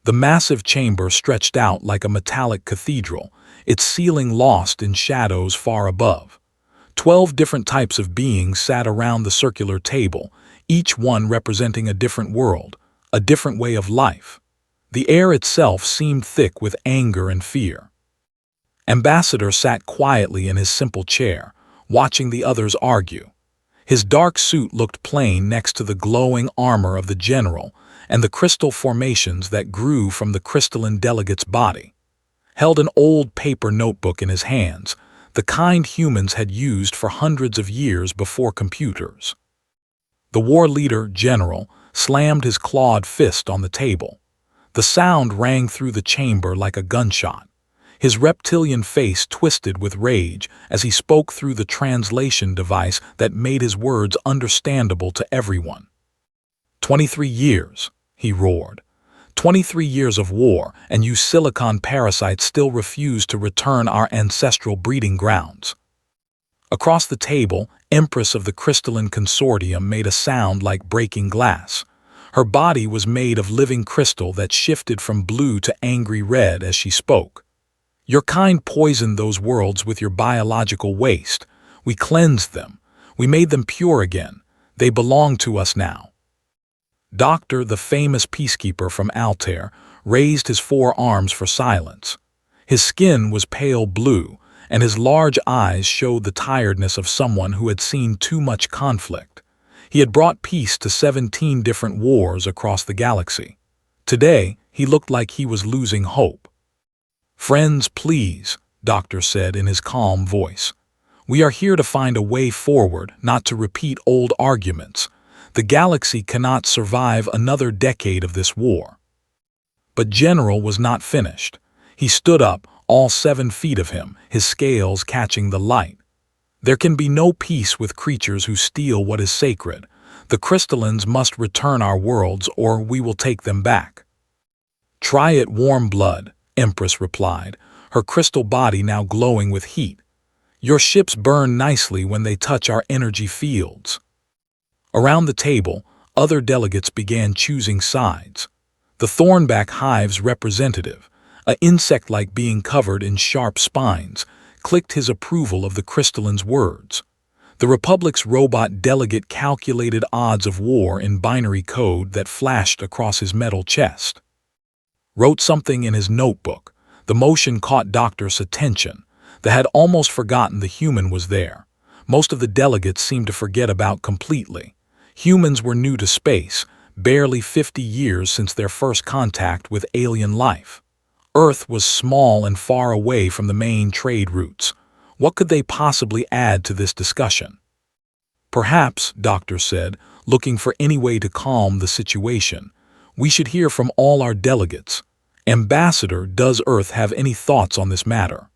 The massive chamber stretched out like a metallic cathedral, its ceiling lost in shadows far above. 12 different types of beings sat around the circular table, each one representing a different world, a different way of life. The air itself seemed thick with anger and fear. Ambassador sat quietly in his simple chair, watching the others argue. His dark suit looked plain next to the glowing armor of the general and the crystal formations that grew from the crystalline delegate's body. Held an old paper notebook in his hands, the kind humans had used for hundreds of years before computers. The war leader, General, slammed his clawed fist on the table. The sound rang through the chamber like a gunshot. His reptilian face twisted with rage as he spoke through the translation device that made his words understandable to everyone. 23 years, he roared. 23 years of war, and you silicon parasites still refuse to return our ancestral breeding grounds. Across the table, Empress of the Crystalline Consortium made a sound like breaking glass. Her body was made of living crystal that shifted from blue to angry red as she spoke. Your kind poisoned those worlds with your biological waste. We cleansed them. We made them pure again. They belong to us now. Doctor, the famous peacekeeper from Altair, raised his 4 arms for silence. His skin was pale blue, and his large eyes showed the tiredness of someone who had seen too much conflict. He had brought peace to 17 different wars across the galaxy. Today, he looked like he was losing hope. Friends, please, Doctor said in his calm voice. We are here to find a way forward, not to repeat old arguments. The galaxy cannot survive another decade of this war. But General was not finished. He stood up, all 7 feet of him, his scales catching the light. There can be no peace with creatures who steal what is sacred. The crystallines must return our worlds, or we will take them back. Try it, warm blood, Empress replied, her crystal body now glowing with heat. Your ships burn nicely when they touch our energy fields. Around the table, other delegates began choosing sides. The Thornback Hive's representative, an insect-like being covered in sharp spines, clicked his approval of the crystalline's words. The Republic's robot delegate calculated odds of war in binary code that flashed across his metal chest. Wrote something in his notebook. The motion caught Doctor's attention. They had almost forgotten the human was there. Most of the delegates seemed to forget about completely. Humans were new to space, barely 50 years since their first contact with alien life. Earth was small and far away from the main trade routes. What could they possibly add to this discussion? Perhaps, Doctor said, looking for any way to calm the situation, we should hear from all our delegates. Ambassador, does Earth have any thoughts on this matter?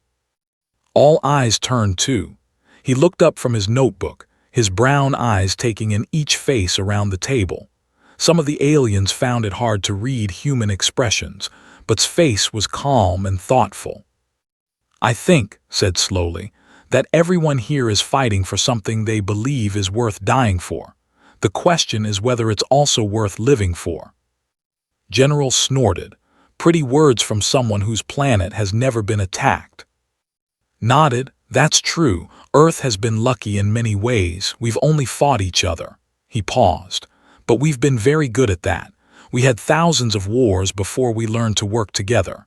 All eyes turned too. He looked up from his notebook, his brown eyes taking in each face around the table. Some of the aliens found it hard to read human expressions, but's face was calm and thoughtful. I think, said slowly, that everyone here is fighting for something they believe is worth dying for. The question is whether it's also worth living for. General snorted. Pretty words from someone whose planet has never been attacked. Nodded. That's true. Earth has been lucky in many ways. We've only fought each other. He paused. But we've been very good at that. We had thousands of wars before we learned to work together.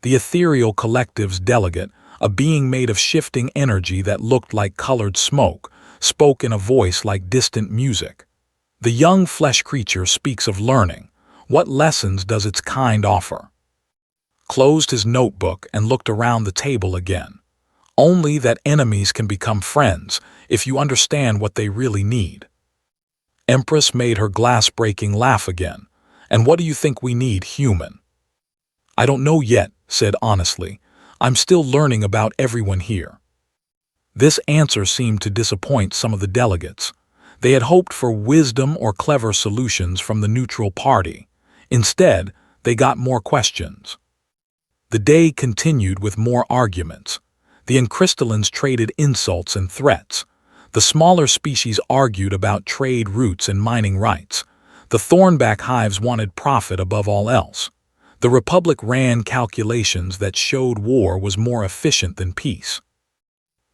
The Ethereal Collective's delegate, a being made of shifting energy that looked like colored smoke, spoke in a voice like distant music. The young flesh creature speaks of learning. What lessons does its kind offer? Closed his notebook and looked around the table again. Only that enemies can become friends if you understand what they really need. Empress made her glass-breaking laugh again. And what do you think we need, human? I don't know yet, said honestly. I'm still learning about everyone here. This answer seemed to disappoint some of the delegates. They had hoped for wisdom or clever solutions from the neutral party. Instead, they got more questions. The day continued with more arguments. The Encrystallines traded insults and threats. The smaller species argued about trade routes and mining rights. The Thornback Hives wanted profit above all else. The Republic ran calculations that showed war was more efficient than peace.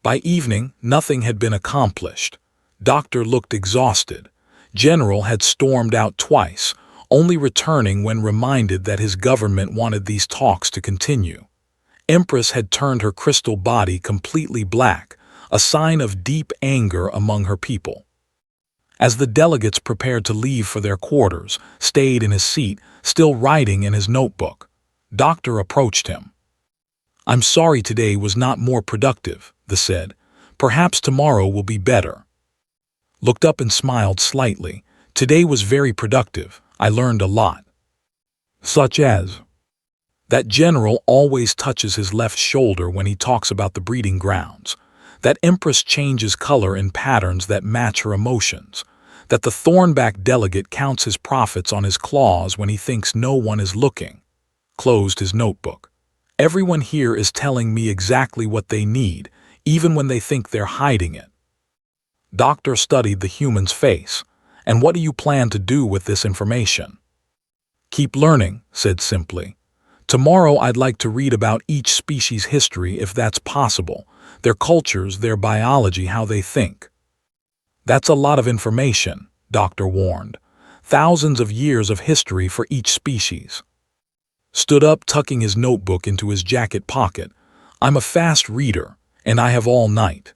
By evening, nothing had been accomplished. Doctor looked exhausted. General had stormed out twice, only returning when reminded that his government wanted these talks to continue. Empress had turned her crystal body completely black, a sign of deep anger among her people. As the delegates prepared to leave for their quarters, stayed in his seat, still writing in his notebook. Doctor approached him. "I'm sorry today was not more productive," the said. "Perhaps tomorrow will be better." Looked up and smiled slightly. "Today was very productive. I learned a lot." "Such as?" "That General always touches his left shoulder when he talks about the breeding grounds. That Empress changes color in patterns that match her emotions. That the Thornback delegate counts his profits on his claws when he thinks no one is looking." Closed his notebook. "Everyone here is telling me exactly what they need, even when they think they're hiding it." Doctor studied the human's face. "And what do you plan to do with this information?" "Keep learning," said simply. "Tomorrow I'd like to read about each species' history if that's possible, their cultures, their biology, how they think." "That's a lot of information," Doctor warned. "Thousands of years of history for each species." Stood up, tucking his notebook into his jacket pocket. "I'm a fast reader, and I have all night."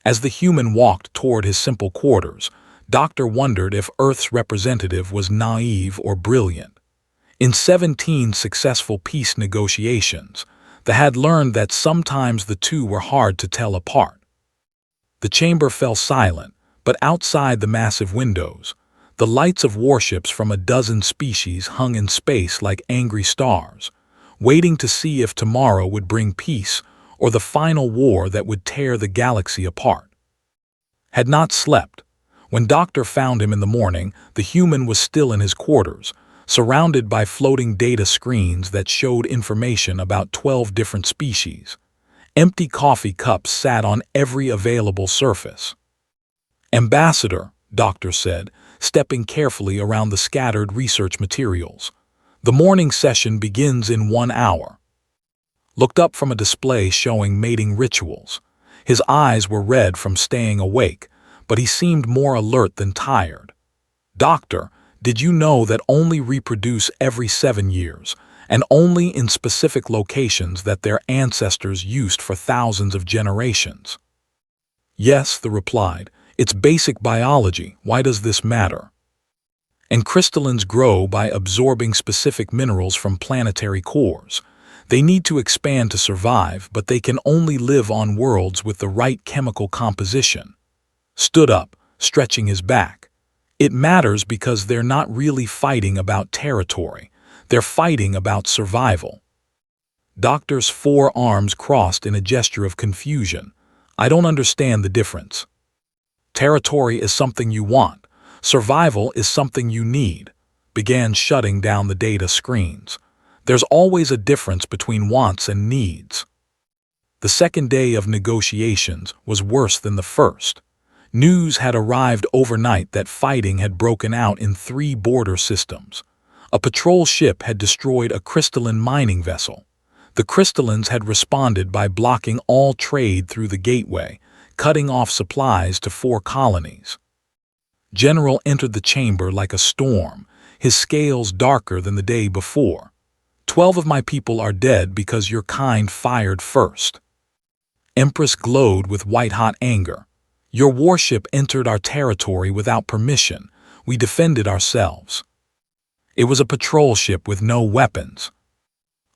As the human walked toward his simple quarters, Doctor wondered if Earth's representative was naive or brilliant. In 17 successful peace negotiations, they had learned that sometimes the two were hard to tell apart. The chamber fell silent, but outside the massive windows, the lights of warships from a dozen species hung in space like angry stars, waiting to see if tomorrow would bring peace or the final war that would tear the galaxy apart. Had not slept. When Doctor found him in the morning, the human was still in his quarters, surrounded by floating data screens that showed information about 12 different species. Empty coffee cups sat on every available surface. "Ambassador," Doctor said, stepping carefully around the scattered research materials. "The morning session begins in 1 hour." Looked up from a display showing mating rituals. His eyes were red from staying awake, but he seemed more alert than tired. "Doctor, did you know that only reproduce every 7 years, and only in specific locations that their ancestors used for thousands of generations?" "Yes," the replied. "It's basic biology. Why does this matter?" "And crystallines grow by absorbing specific minerals from planetary cores. They need to expand to survive, but they can only live on worlds with the right chemical composition." Stood up, stretching his back. "It matters because they're not really fighting about territory. They're fighting about survival." Doctor's 4 arms crossed in a gesture of confusion. "I don't understand the difference. Territory is something you want. Survival is something you need." Began shutting down the data screens. "There's always a difference between wants and needs." The second day of negotiations was worse than the first. News had arrived overnight that fighting had broken out in 3 border systems. A patrol ship had destroyed a crystalline mining vessel. The crystallines had responded by blocking all trade through the gateway, cutting off supplies to 4 colonies. General entered the chamber like a storm, his scales darker than the day before. 12 of my people are dead because your kind fired first." Empress glowed with white-hot anger. "Your warship entered our territory without permission. We defended ourselves." "It was a patrol ship with no weapons."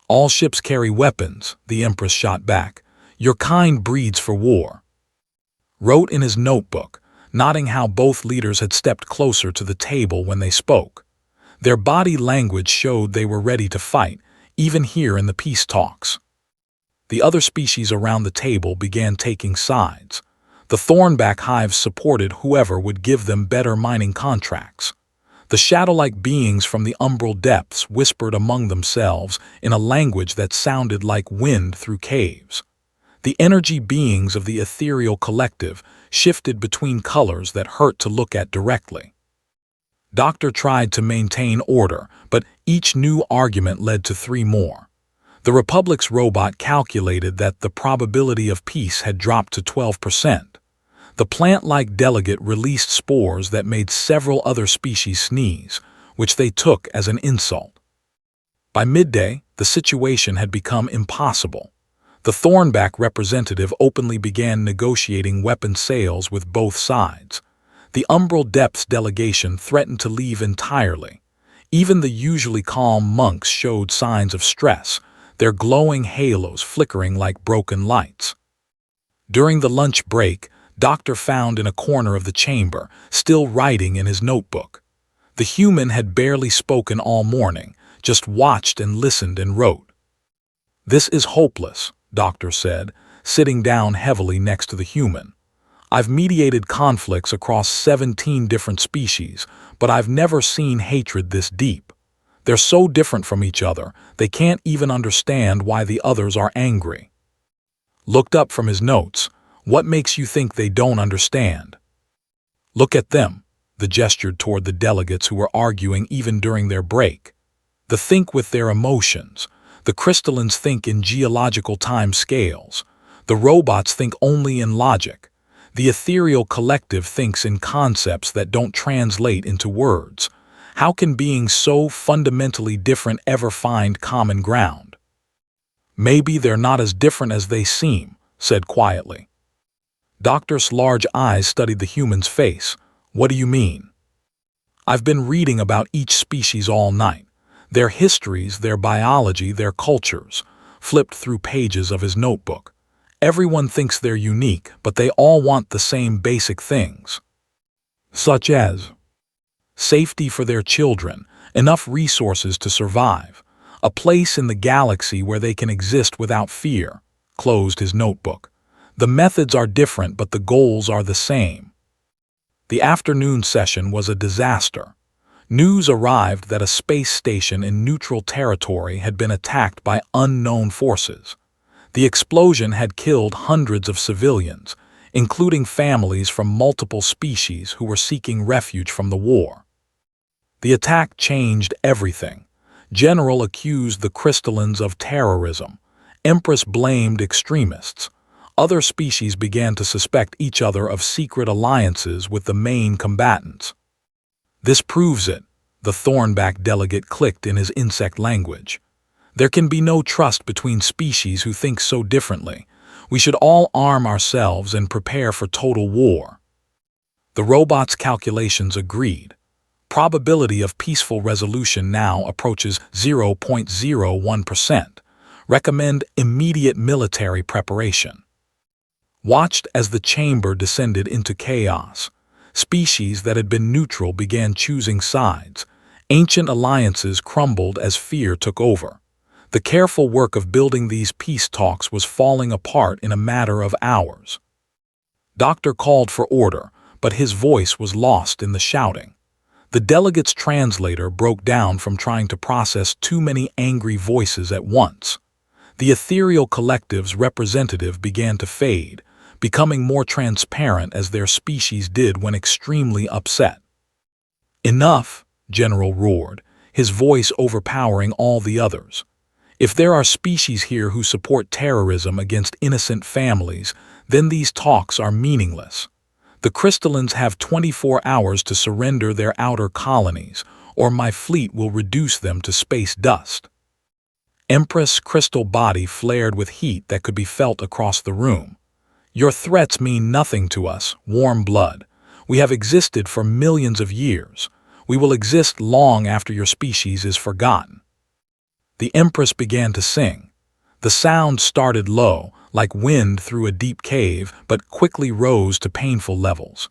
"All ships carry weapons," the Empress shot back. "Your kind breeds for war." Wrote in his notebook, noting how both leaders had stepped closer to the table when they spoke. Their body language showed they were ready to fight, even here in the peace talks. The other species around the table began taking sides. The Thornback hives supported whoever would give them better mining contracts. The shadow-like beings from the umbral depths whispered among themselves in a language that sounded like wind through caves. The energy beings of the ethereal collective shifted between colors that hurt to look at directly. Doctor tried to maintain order, but each new argument led to three more. The Republic's robot calculated that the probability of peace had dropped to 12%. The plant-like delegate released spores that made several other species sneeze, which they took as an insult. By midday, the situation had become impossible. The Thornback representative openly began negotiating weapon sales with both sides. The Umbral Depths delegation threatened to leave entirely. Even the usually calm monks showed signs of stress, their glowing halos flickering like broken lights. During the lunch break, Doctor found in a corner of the chamber, still writing in his notebook. The human had barely spoken all morning, just watched and listened and wrote. "This is hopeless," Doctor said, sitting down heavily next to the human. "I've mediated conflicts across 17 different species, but I've never seen hatred this deep. They're so different from each other, they can't even understand why the others are angry." Looked up from his notes. "What makes you think they don't understand?" "Look at them," the gestured toward the delegates who were arguing even during their break. "They think with their emotions. The crystallines think in geological time scales. The robots think only in logic. The ethereal collective thinks in concepts that don't translate into words. How can beings so fundamentally different ever find common ground?" "Maybe they're not as different as they seem," said quietly. Doctor's large eyes studied the human's face. "What do you mean?" "I've been reading about each species all night. Their histories, their biology, their cultures," flipped through pages of his notebook. "Everyone thinks they're unique, but they all want the same basic things. Such as safety for their children, enough resources to survive, a place in the galaxy where they can exist without fear," closed his notebook. "The methods are different, but the goals are the same." The afternoon session was a disaster. News arrived that a space station in neutral territory had been attacked by unknown forces. The explosion had killed hundreds of civilians, including families from multiple species who were seeking refuge from the war. The attack changed everything. General accused the crystallines of terrorism. Empress blamed extremists. Other species began to suspect each other of secret alliances with the main combatants. "This proves it," the Thornback delegate clicked in his insect language. "There can be no trust between species who think so differently. We should all arm ourselves and prepare for total war." The robot's calculations agreed. Probability of peaceful resolution now approaches 0.01%. Recommend immediate military preparation. Watched as the chamber descended into chaos. Species that had been neutral began choosing sides. Ancient alliances crumbled as fear took over. The careful work of building these peace talks was falling apart in a matter of hours. Doctor called for order, but his voice was lost in the shouting. The delegate's translator broke down from trying to process too many angry voices at once. The ethereal collective's representative began to fade, becoming more transparent as their species did when extremely upset. "Enough," General roared, his voice overpowering all the others. "If there are species here who support terrorism against innocent families, then these talks are meaningless. The crystallines have 24 hours to surrender their outer colonies, or my fleet will reduce them to space dust." Empress' crystal body flared with heat that could be felt across the room. "Your threats mean nothing to us, warm blood. We have existed for millions of years. We will exist long after your species is forgotten." The Empress began to sing. The sound started low, like wind through a deep cave, but quickly rose to painful levels.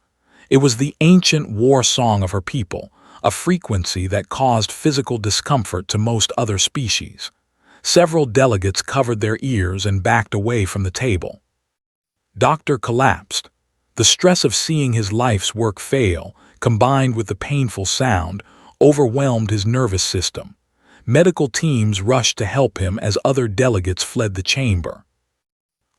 It was the ancient war song of her people, a frequency that caused physical discomfort to most other species. Several delegates covered their ears and backed away from the table. Doctor collapsed. The stress of seeing his life's work fail, combined with the painful sound, overwhelmed his nervous system. Medical teams rushed to help him as other delegates fled the chamber.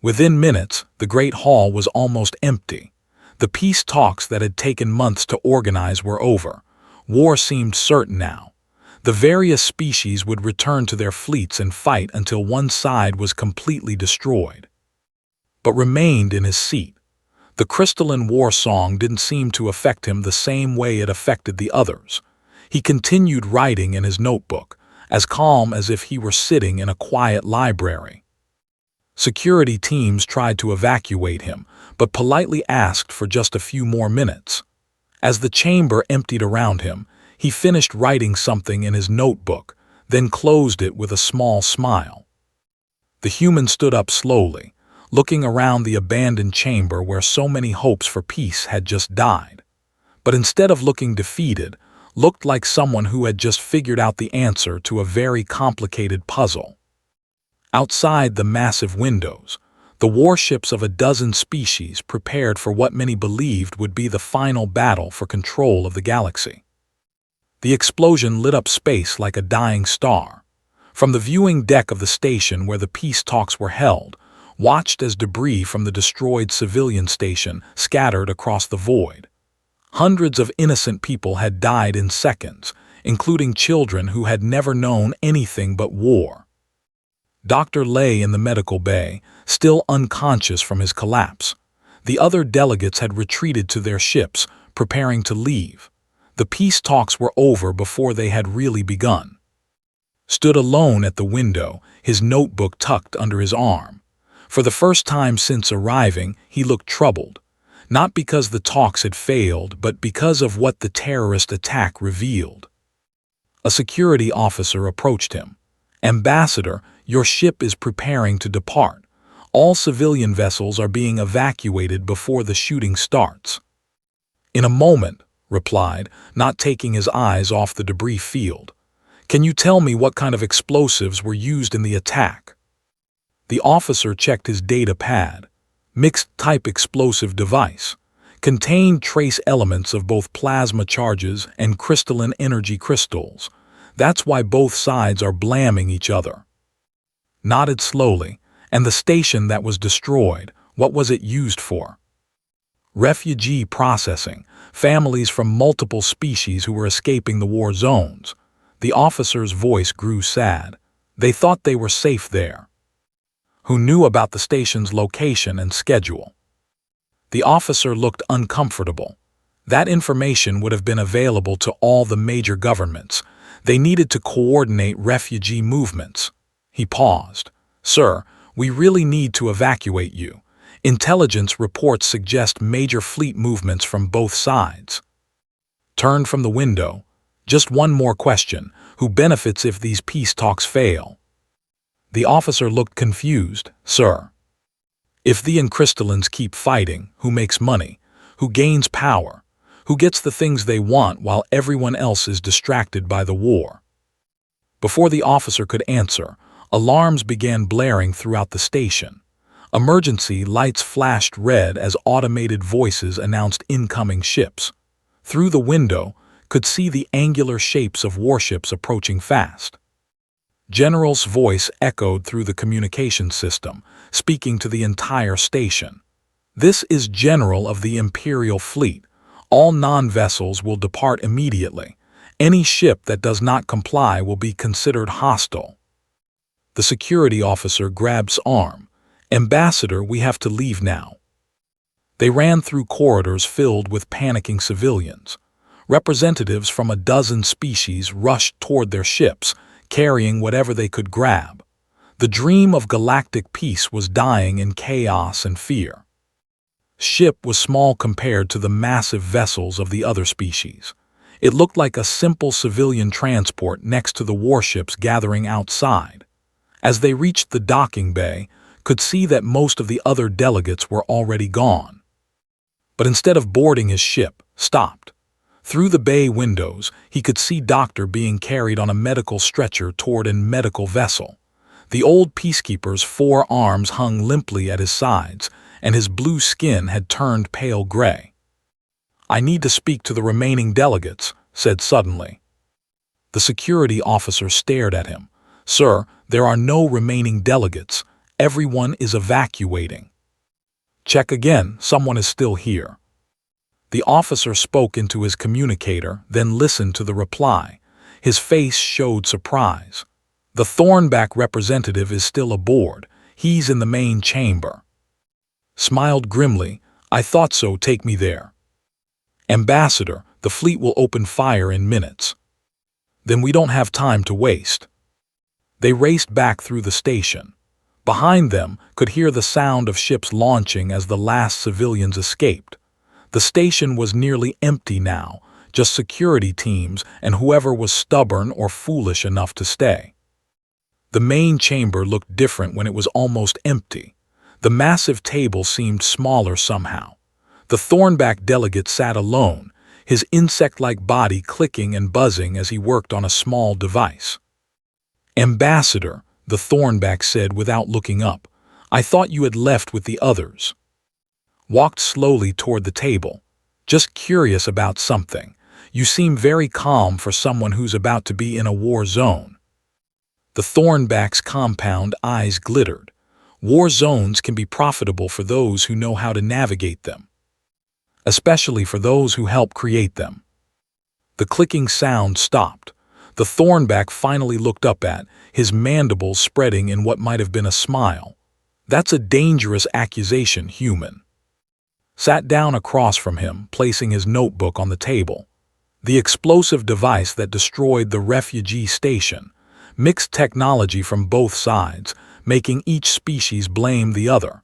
Within minutes, the great hall was almost empty. The peace talks that had taken months to organize were over. War seemed certain now. The various species would return to their fleets and fight until one side was completely destroyed. But remained in his seat. The crystalline war song didn't seem to affect him the same way it affected the others. He continued writing in his notebook, as calm as if he were sitting in a quiet library. Security teams tried to evacuate him, but politely asked for just a few more minutes. As the chamber emptied around him, he finished writing something in his notebook, then closed it with a small smile. The human stood up slowly, looking around the abandoned chamber where so many hopes for peace had just died. But instead of looking defeated, looked like someone who had just figured out the answer to a very complicated puzzle. Outside the massive windows, the warships of a dozen species prepared for what many believed would be the final battle for control of the galaxy. The explosion lit up space like a dying star. From the viewing deck of the station where the peace talks were held, watched as debris from the destroyed civilian station scattered across the void. Hundreds of innocent people had died in seconds, including children who had never known anything but war. Doctor lay in the medical bay, still unconscious from his collapse. The other delegates had retreated to their ships, preparing to leave. The peace talks were over before they had really begun. Stood alone at the window, his notebook tucked under his arm. For the first time since arriving, he looked troubled. Not because the talks had failed, but because of what the terrorist attack revealed. A security officer approached him. "Ambassador, your ship is preparing to depart. All civilian vessels are being evacuated before the shooting starts." "In a moment," replied, not taking his eyes off the debris field. "Can you tell me what kind of explosives were used in the attack?" The officer checked his data pad. Mixed-type explosive device. Contained trace elements of both plasma charges and crystalline energy crystals. That's why both sides are blamming each other. Nodded slowly. "And the station that was destroyed, what was it used for?" "Refugee processing. Families from multiple species who were escaping the war zones." The officer's voice grew sad. "They thought they were safe there." "Who knew about the station's location and schedule?" The officer looked uncomfortable. That information would have been available to all the major governments. They needed to coordinate refugee movements. He paused. "Sir, we really need to evacuate you. Intelligence reports suggest major fleet movements from both sides." Turned from the window. "Just one more question. Who benefits if these peace talks fail?" The officer looked confused. "Sir, if the Uncrystallines keep fighting, who makes money? Who gains power? Who gets the things they want while everyone else is distracted by the war?" Before the officer could answer, alarms began blaring throughout the station. Emergency lights flashed red as automated voices announced incoming ships. Through the window, could see the angular shapes of warships approaching fast. General's voice echoed through the communication system, speaking to the entire station. "This is General of the Imperial Fleet. All non-vessels will depart immediately. Any ship that does not comply will be considered hostile." The security officer grabbed his arm. "Ambassador, we have to leave now." They ran through corridors filled with panicking civilians. Representatives from a dozen species rushed toward their ships, carrying whatever they could grab. The dream of galactic peace was dying in chaos and fear. Ship was small compared to the massive vessels of the other species. It looked like a simple civilian transport next to the warships gathering outside. As they reached the docking bay, could see that most of the other delegates were already gone. But instead of boarding his ship, stopped. Through the bay windows, he could see Doctor being carried on a medical stretcher toward a medical vessel. The old peacekeeper's 4 arms hung limply at his sides, and his blue skin had turned pale gray. "I need to speak to the remaining delegates," said suddenly. The security officer stared at him. "Sir, there are no remaining delegates. Everyone is evacuating." "Check again, someone is still here." The officer spoke into his communicator, then listened to the reply. His face showed surprise. The Thornback representative is still aboard. He's in the main chamber. Smiled grimly. I thought so, take me there. Ambassador, the fleet will open fire in minutes. Then we don't have time to waste. They raced back through the station. Behind them could hear the sound of ships launching as the last civilians escaped. The station was nearly empty now, just security teams and whoever was stubborn or foolish enough to stay. The main chamber looked different when it was almost empty. The massive table seemed smaller somehow. The Thornback delegate sat alone, his insect-like body clicking and buzzing as he worked on a small device. Ambassador, the Thornback said without looking up, I thought you had left with the others. Walked slowly toward the table. Just curious about something. You seem very calm for someone who's about to be in a war zone. The Thornback's compound eyes glittered. War zones can be profitable for those who know how to navigate them, especially for those who help create them. The clicking sound stopped. The Thornback finally looked up his mandibles spreading in what might have been a smile. That's a dangerous accusation, human. Sat down across from him, placing his notebook on the table. The explosive device that destroyed the refugee station. Mixed technology from both sides, making each species blame the other.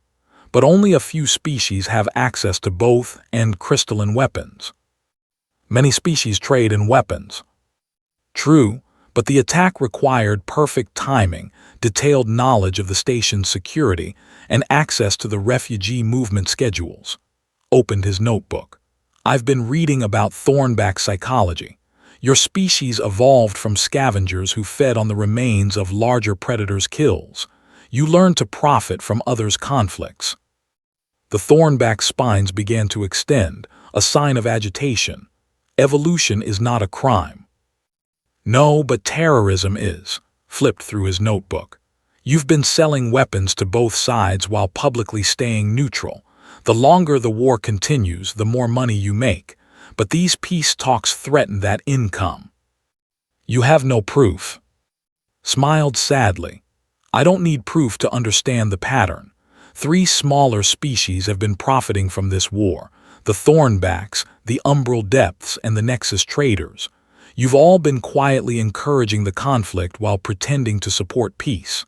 But only a few species have access to both and crystalline weapons. Many species trade in weapons. True, but the attack required perfect timing, detailed knowledge of the station's security, and access to the refugee movement schedules. Opened his notebook. I've been reading about Thornback psychology. Your species evolved from scavengers who fed on the remains of larger predators' kills. You learned to profit from others' conflicts. The Thornback spines began to extend, a sign of agitation. Evolution is not a crime. No, but terrorism is. Flipped through his notebook. You've been selling weapons to both sides while publicly staying neutral. The longer the war continues, the more money you make. But these peace talks threaten that income. You have no proof. Smiled sadly. I don't need proof to understand the pattern. 3 smaller species have been profiting from this war. The Thornbacks, the Umbral Depths, and the Nexus Traders. You've all been quietly encouraging the conflict while pretending to support peace.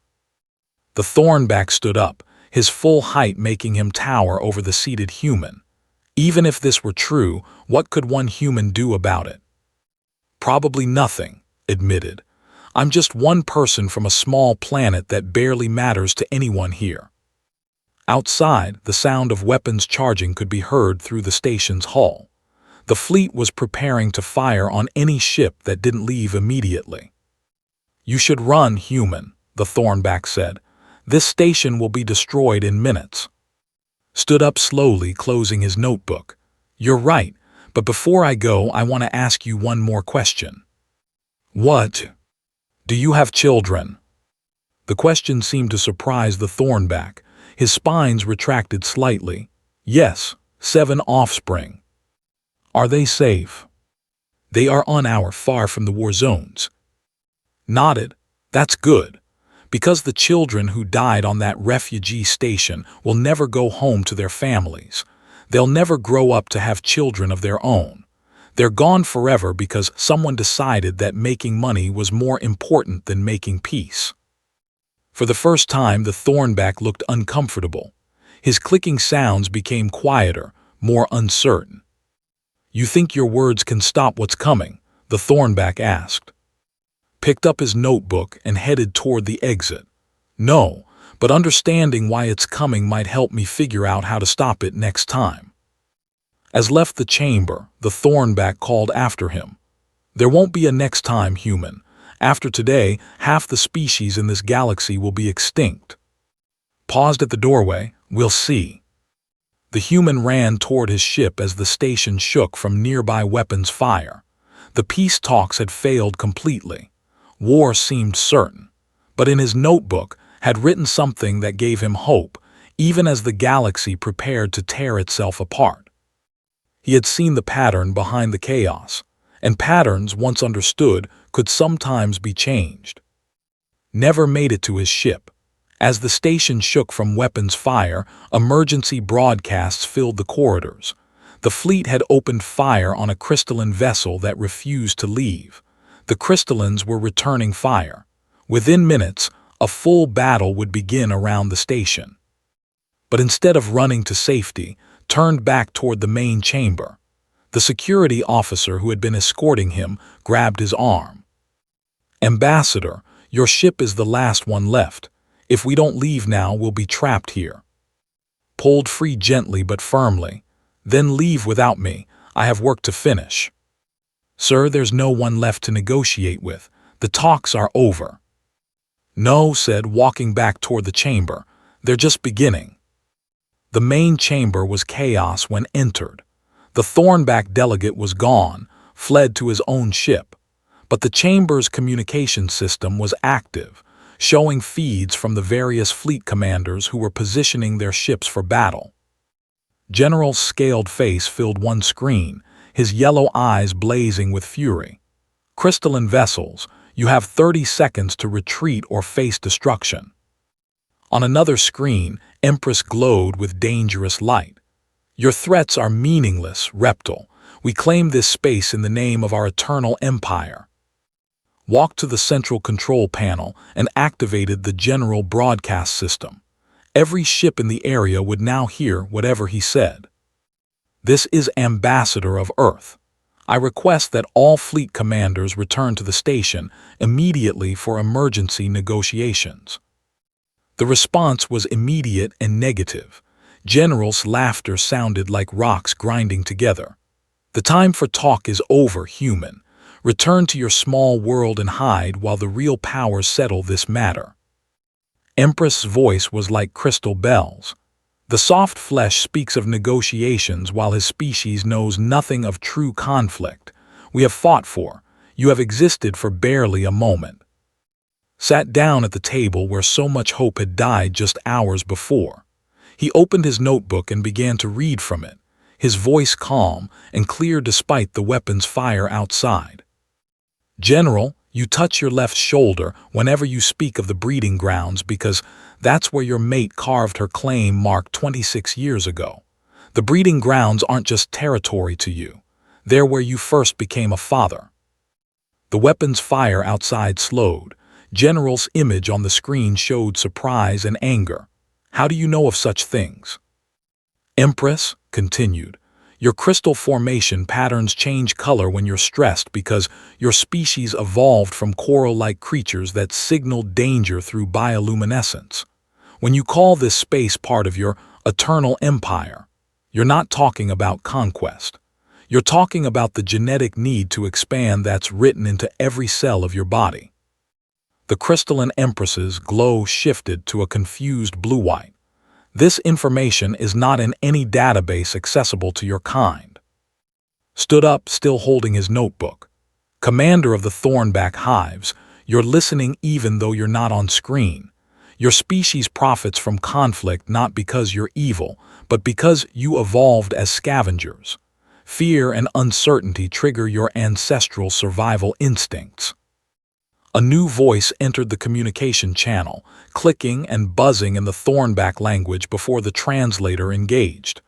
The Thornback stood up, his full height making him tower over the seated human. Even if this were true, what could one human do about it? Probably nothing, admitted. I'm just one person from a small planet that barely matters to anyone here. Outside, the sound of weapons charging could be heard through the station's hull. The fleet was preparing to fire on any ship that didn't leave immediately. You should run, human, the Thornback said. This station will be destroyed in minutes. Stood up slowly, closing his notebook. You're right, but before I go, I want to ask you one more question. What? Do you have children? The question seemed to surprise the Thornback. His spines retracted slightly. Yes, 7 offspring. Are they safe? They are on our far from the war zones. Nodded. That's good. Because the children who died on that refugee station will never go home to their families. They'll never grow up to have children of their own. They're gone forever because someone decided that making money was more important than making peace. For the first time, the Thornback looked uncomfortable. His clicking sounds became quieter, more uncertain. You think your words can stop what's coming? The Thornback asked. Picked up his notebook and headed toward the exit. No, but understanding why it's coming might help me figure out how to stop it next time. As left the chamber, the Thornback called after him. There won't be a next time, human. After today, half the species in this galaxy will be extinct. Paused at the doorway. We'll see. The human ran toward his ship as the station shook from nearby weapons fire. The peace talks had failed completely. War seemed certain, but in his notebook had written something that gave him hope, even as the galaxy prepared to tear itself apart. He had seen the pattern behind the chaos, and patterns, once understood, could sometimes be changed. Never made it to his ship. As the station shook from weapons fire, emergency broadcasts filled the corridors. The fleet had opened fire on a crystalline vessel that refused to leave. The crystallines were returning fire. Within minutes, a full battle would begin around the station. But instead of running to safety, turned back toward the main chamber. The security officer who had been escorting him grabbed his arm. "Ambassador, your ship is the last one left. If we don't leave now, we'll be trapped here." "Pulled free gently but firmly. Then leave without me. I have work to finish." "Sir, there's no one left to negotiate with. The talks are over." "No," said, walking back toward the chamber. "They're just beginning." The main chamber was chaos when entered. The Thornback delegate was gone, fled to his own ship. But the chamber's communication system was active, showing feeds from the various fleet commanders who were positioning their ships for battle. General's scaled face filled one screen, his yellow eyes blazing with fury. "Crystalline vessels, you have 30 seconds to retreat or face destruction." On another screen, Empress glowed with dangerous light. "Your threats are meaningless, Reptile. We claim this space in the name of our eternal empire." Walked to the central control panel and activated the general broadcast system. Every ship in the area would now hear whatever he said. "This is Ambassador of Earth. I request that all fleet commanders return to the station immediately for emergency negotiations." The response was immediate and negative. General's laughter sounded like rocks grinding together. "The time for talk is over, human. Return to your small world and hide while the real powers settle this matter." Empress's voice was like crystal bells. "The soft flesh speaks of negotiations while his species knows nothing of true conflict. We have fought for, you have existed for barely a moment." Sat down at the table where so much hope had died just hours before. He opened his notebook and began to read from it, his voice calm and clear despite the weapons fire outside. "General, you touch your left shoulder whenever you speak of the breeding grounds because that's where your mate carved her claim mark 26 years ago. The breeding grounds aren't just territory to you. They're where you first became a father." The weapons fire outside slowed. General's image on the screen showed surprise and anger. "How do you know of such things?" "Empress," continued, "your crystal formation patterns change color when you're stressed because your species evolved from coral-like creatures that signaled danger through bioluminescence. When you call this space part of your eternal empire, you're not talking about conquest. You're talking about the genetic need to expand that's written into every cell of your body." The crystalline Empress's glow shifted to a confused blue-white. "This information is not in any database accessible to your kind." Stood up, still holding his notebook. "Commander of the Thornback Hives, you're listening even though you're not on screen. Your species profits from conflict not because you're evil, but because you evolved as scavengers. Fear and uncertainty trigger your ancestral survival instincts." A new voice entered the communication channel, clicking and buzzing in the Thornback language before the translator engaged.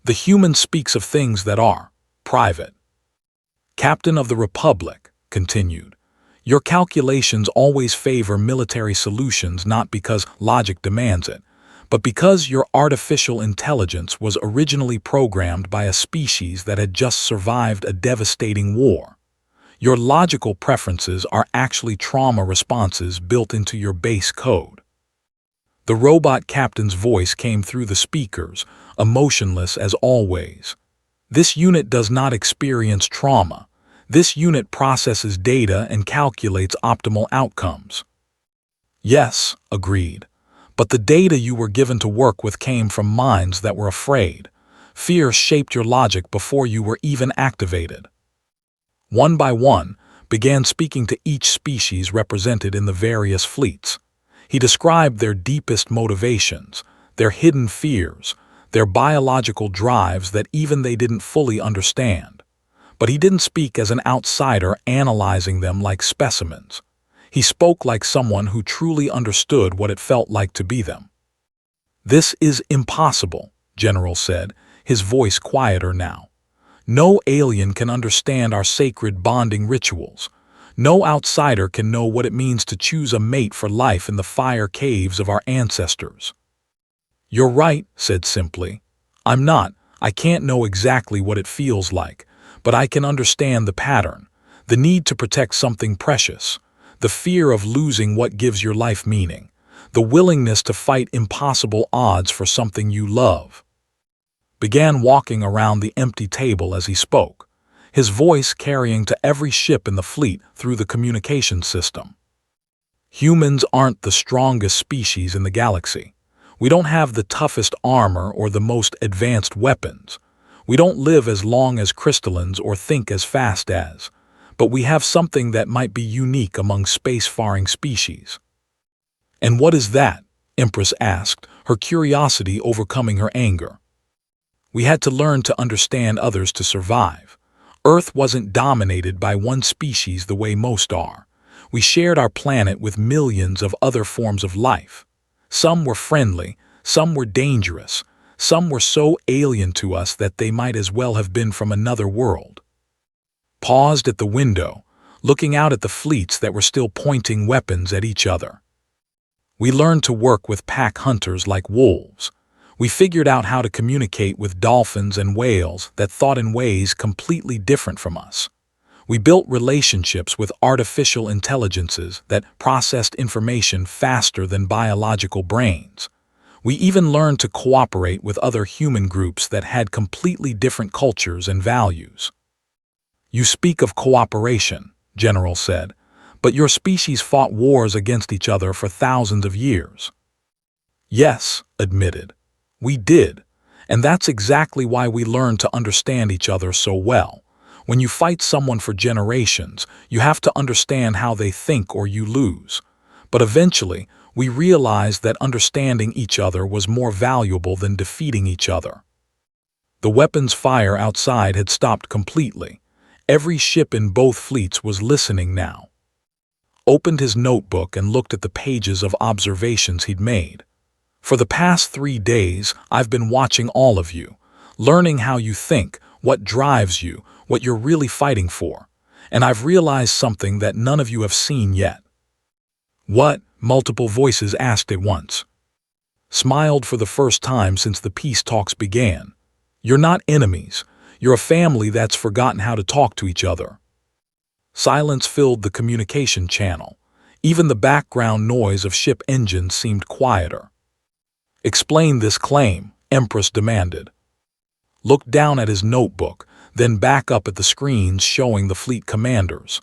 "The human speaks of things that are private." "Captain of the Republic," continued, "your calculations always favor military solutions not because logic demands it, but because your artificial intelligence was originally programmed by a species that had just survived a devastating war. Your logical preferences are actually trauma responses built into your base code." The robot captain's voice came through the speakers, emotionless as always. "This unit does not experience trauma. This unit processes data and calculates optimal outcomes." "Yes," agreed, "but the data you were given to work with came from minds that were afraid. Fear shaped your logic before you were even activated." One by one, began speaking to each species represented in the various fleets. He described their deepest motivations, their hidden fears, their biological drives that even they didn't fully understand. But he didn't speak as an outsider analyzing them like specimens. He spoke like someone who truly understood what it felt like to be them. "This is impossible," General said, his voice quieter now. "No alien can understand our sacred bonding rituals. No outsider can know what it means to choose a mate for life in the fire caves of our ancestors." "You're right," said simply. I can't know exactly what it feels like, but I can understand the pattern, the need to protect something precious, the fear of losing what gives your life meaning, the willingness to fight impossible odds for something you love." Began walking around the empty table as he spoke, his voice carrying to every ship in the fleet through the communication system. "Humans aren't the strongest species in the galaxy. We don't have the toughest armor or the most advanced weapons. We don't live as long as crystallines or think as fast as, but we have something that might be unique among space-faring species." "And what is that?" Empress asked, her curiosity overcoming her anger. "We had to learn to understand others to survive. Earth wasn't dominated by one species the way most are. We shared our planet with millions of other forms of life. Some were friendly, some were dangerous, some were so alien to us that they might as well have been from another world." Paused at the window, looking out at the fleets that were still pointing weapons at each other. "We learned to work with pack hunters like wolves. We figured out how to communicate with dolphins and whales that thought in ways completely different from us. We built relationships with artificial intelligences that processed information faster than biological brains. We even learned to cooperate with other human groups that had completely different cultures and values." "You speak of cooperation," General said, "but your species fought wars against each other for thousands of years." "Yes," admitted, "we did, and that's exactly why we learned to understand each other so well. When you fight someone for generations, you have to understand how they think or you lose. But eventually, we realized that understanding each other was more valuable than defeating each other." The weapons fire outside had stopped completely. Every ship in both fleets was listening now. Opened his notebook and looked at the pages of observations he'd made. "For the past 3 days, I've been watching all of you, learning how you think, what drives you, what you're really fighting for. And I've realized something that none of you have seen yet." "What?" multiple voices asked at once. Smiled for the first time since the peace talks began. "You're not enemies. You're a family that's forgotten how to talk to each other." Silence filled the communication channel. Even the background noise of ship engines seemed quieter. "Explain this claim," Empress demanded. Looked down at his notebook, then back up at the screens showing the fleet commanders.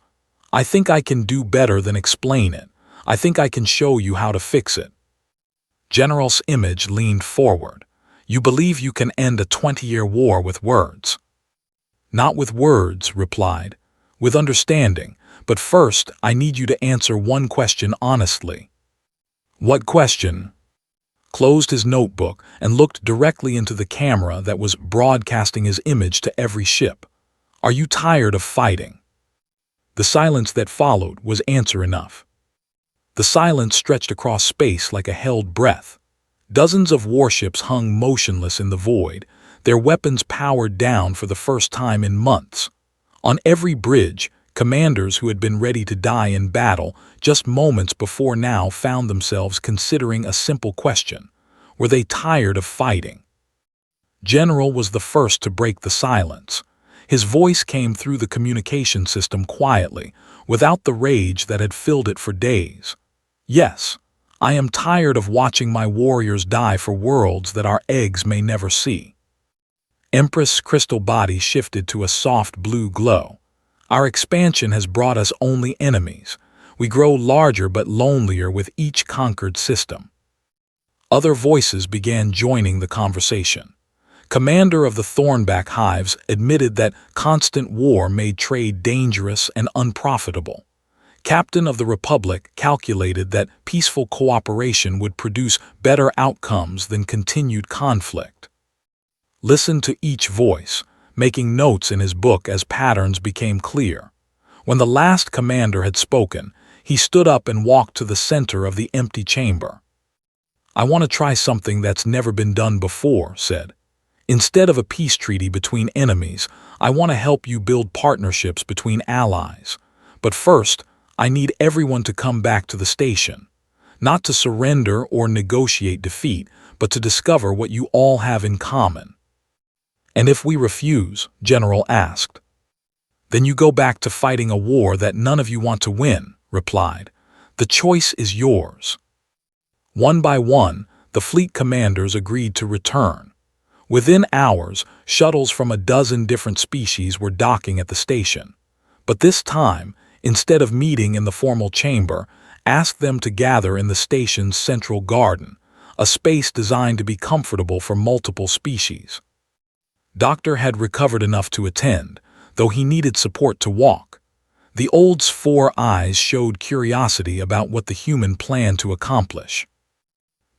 "I think I can do better than explain it. I think I can show you how to fix it." General's image leaned forward. "You believe you can end a 20-year war with words?" "Not with words," replied. "With understanding. But first, I need you to answer one question honestly." "What question?" Closed his notebook and looked directly into the camera that was broadcasting his image to every ship. "Are you tired of fighting?" The silence that followed was answer enough. The silence stretched across space like a held breath. Dozens of warships hung motionless in the void, their weapons powered down for the first time in months. On every bridge, commanders who had been ready to die in battle just moments before now found themselves considering a simple question: were they tired of fighting? General was the first to break the silence. His voice came through the communication system quietly, without the rage that had filled it for days. "Yes, I am tired of watching my warriors die for worlds that our eggs may never see." Empress' crystal body shifted to a soft blue glow. "Our expansion has brought us only enemies. We grow larger but lonelier with each conquered system." Other voices began joining the conversation. Commander of the Thornback Hives admitted that constant war made trade dangerous and unprofitable. Captain of the Republic calculated that peaceful cooperation would produce better outcomes than continued conflict. listened to each voice, making notes in his book as patterns became clear. When the last commander had spoken, he stood up and walked to the center of the empty chamber. "I want to try something that's never been done before," said. "Instead of a peace treaty between enemies, I want to help you build partnerships between allies. But first, I need everyone to come back to the station. Not to surrender or negotiate defeat, but to discover what you all have in common." "And if we refuse?" General asked. "Then you go back to fighting a war that none of you want to win," replied. "The choice is yours." One by one, the fleet commanders agreed to return. Within hours, shuttles from a dozen different species were docking at the station. But this time, instead of meeting in the formal chamber, asked them to gather in the station's central garden, a space designed to be comfortable for multiple species. Doctor had recovered enough to attend, though he needed support to walk. The old's 4 eyes showed curiosity about what the human planned to accomplish.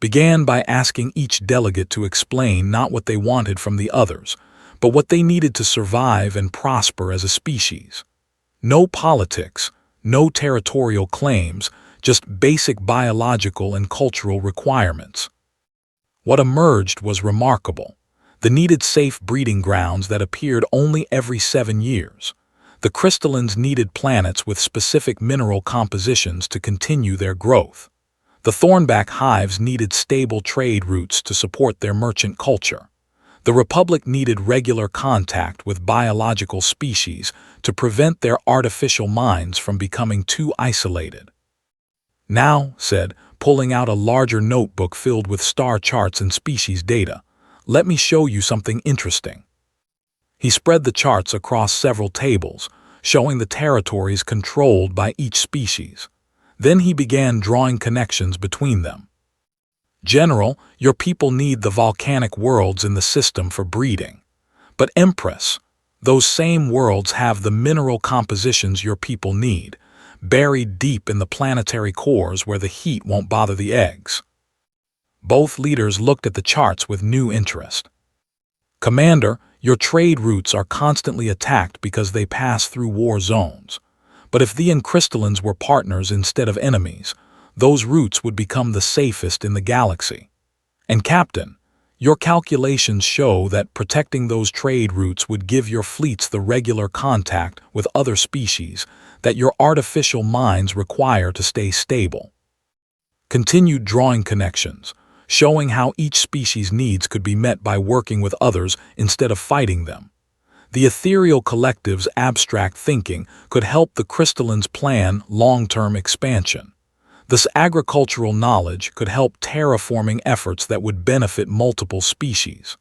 Began by asking each delegate to explain not what they wanted from the others, but what they needed to survive and prosper as a species. No politics, no territorial claims, just basic biological and cultural requirements. What emerged was remarkable. The needed safe breeding grounds that appeared only every 7 years. The crystallines needed planets with specific mineral compositions to continue their growth. The thornback hives needed stable trade routes to support their merchant culture. The Republic needed regular contact with biological species to prevent their artificial minds from becoming too isolated. "Now," said, pulling out a larger notebook filled with star charts and species data, "let me show you something interesting." He spread the charts across several tables, showing the territories controlled by each species. Then he began drawing connections between them. "General, your people need the volcanic worlds in the system for breeding. But Empress, those same worlds have the mineral compositions your people need, buried deep in the planetary cores where the heat won't bother the eggs." Both leaders looked at the charts with new interest. "Commander, your trade routes are constantly attacked because they pass through war zones. But if the crystallines were partners instead of enemies, those routes would become the safest in the galaxy. And Captain, your calculations show that protecting those trade routes would give your fleets the regular contact with other species that your artificial minds require to stay stable." Continued drawing connections, showing how each species' needs could be met by working with others instead of fighting them. The ethereal collective's abstract thinking could help the crystallines plan long-term expansion. This agricultural knowledge could help terraforming efforts that would benefit multiple species.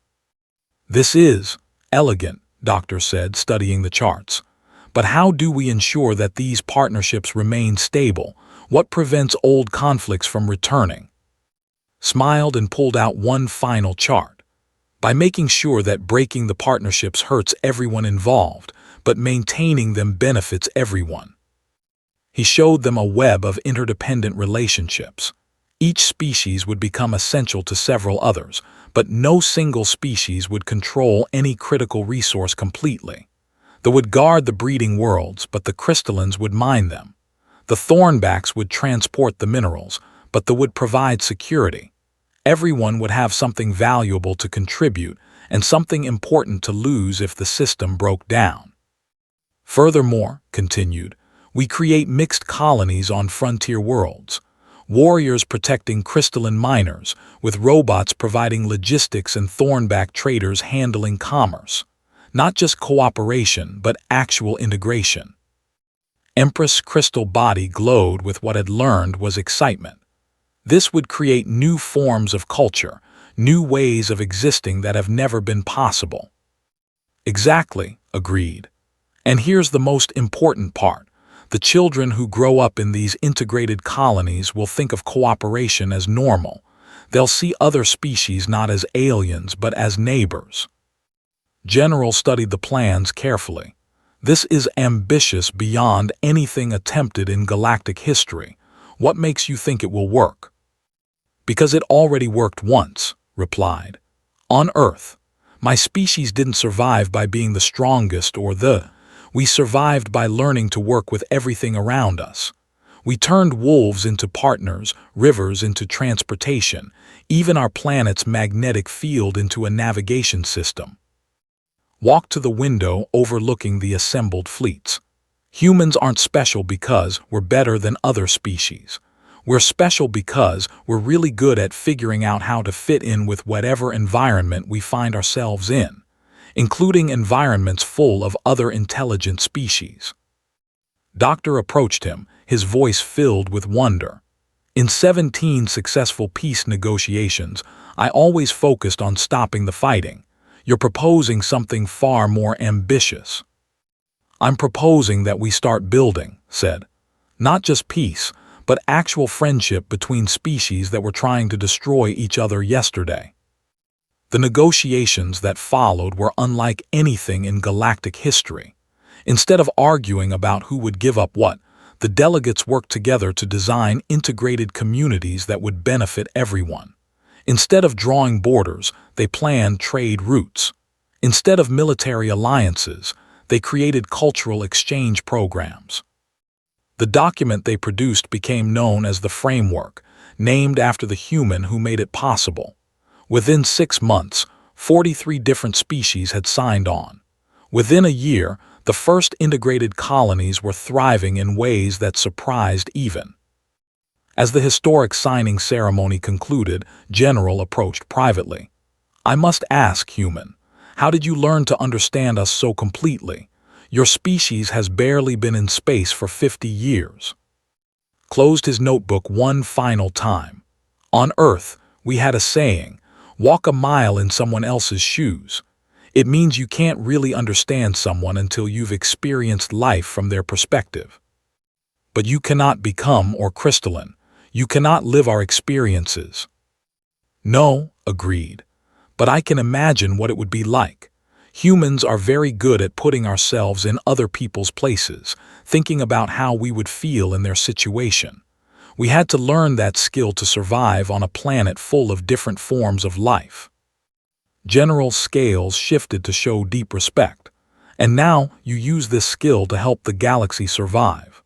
"This is elegant," Doctor said, studying the charts. "But how do we ensure that these partnerships remain stable? What prevents old conflicts from returning?" Smiled and pulled out one final chart. "By making sure that breaking the partnerships hurts everyone involved, but maintaining them benefits everyone." He showed them a web of interdependent relationships. Each species would become essential to several others, but no single species would control any critical resource completely. They would guard the breeding worlds, but the crystallines would mine them. The thornbacks would transport the minerals, but they would provide security. Everyone would have something valuable to contribute and something important to lose if the system broke down. "Furthermore," continued, "we create mixed colonies on frontier worlds. Warriors protecting crystalline miners, with robots providing logistics and thornback traders handling commerce. Not just cooperation, but actual integration." Empress' crystal body glowed with what had learned was excitement. This would create new forms of culture, new ways of existing that have never been possible. "Exactly," agreed. "And here's the most important part. The children who grow up in these integrated colonies will think of cooperation as normal. They'll see other species not as aliens, but as neighbors." General studied the plans carefully. "This is ambitious beyond anything attempted in galactic history. What makes you think it will work?" "Because it already worked once," replied. "On Earth. My species didn't survive by being the strongest we survived by learning to work with everything around us. We turned wolves into partners, rivers into transportation, even our planet's magnetic field into a navigation system. Walk to the window overlooking the assembled fleets. Humans aren't special because we're better than other species. We're special because we're really good at figuring out how to fit in with whatever environment we find ourselves in, including environments full of other intelligent species. Doctor approached him, his voice filled with wonder. In 17 successful peace negotiations, I always focused on stopping the fighting. You're proposing something far more ambitious. I'm proposing that we start building, said. Not just peace, but actual friendship between species that were trying to destroy each other yesterday. The negotiations that followed were unlike anything in galactic history. Instead of arguing about who would give up what, the delegates worked together to design integrated communities that would benefit everyone. Instead of drawing borders, they planned trade routes. Instead of military alliances, they created cultural exchange programs. The document they produced became known as the Framework, named after the human who made it possible. Within 6 months, 43 different species had signed on. Within a year, the first integrated colonies were thriving in ways that surprised even. As the historic signing ceremony concluded, General approached privately. I must ask, human, how did you learn to understand us so completely? Your species has barely been in space for 50 years. Closed his notebook one final time. On Earth, we had a saying, walk a mile in someone else's shoes. It means you can't really understand someone until you've experienced life from their perspective. But you cannot become or crystalline. You cannot live our experiences. No, agreed. But I can imagine what it would be like. Humans are very good at putting ourselves in other people's places, thinking about how we would feel in their situation. We had to learn that skill to survive on a planet full of different forms of life. General scales shifted to show deep respect. And now you use this skill to help the galaxy survive.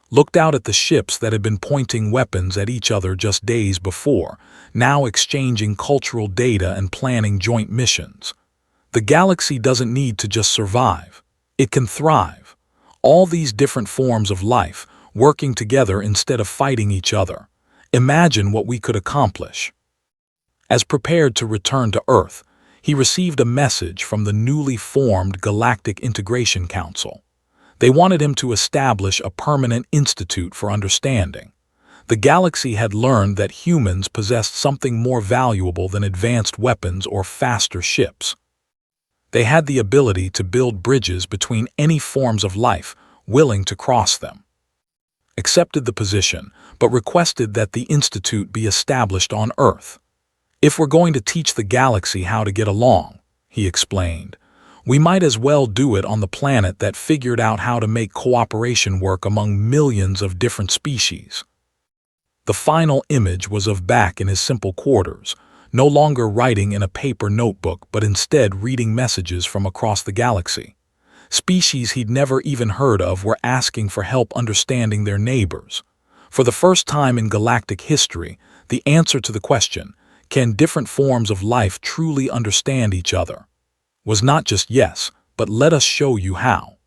Looked out at the ships that had been pointing weapons at each other just days before, now exchanging cultural data and planning joint missions. The galaxy doesn't need to just survive. It can thrive. All these different forms of life, working together instead of fighting each other. Imagine what we could accomplish. As prepared to return to Earth, he received a message from the newly formed Galactic Integration Council. They wanted him to establish a permanent institute for understanding. The galaxy had learned that humans possessed something more valuable than advanced weapons or faster ships. They had the ability to build bridges between any forms of life, willing to cross them. Accepted the position, but requested that the institute be established on Earth. If we're going to teach the galaxy how to get along, he explained, we might as well do it on the planet that figured out how to make cooperation work among millions of different species. The final image was of back in his simple quarters, no longer writing in a paper notebook but instead reading messages from across the galaxy. Species he'd never even heard of were asking for help understanding their neighbors. For the first time in galactic history, the answer to the question, can different forms of life truly understand each other, was not just yes, but let us show you how.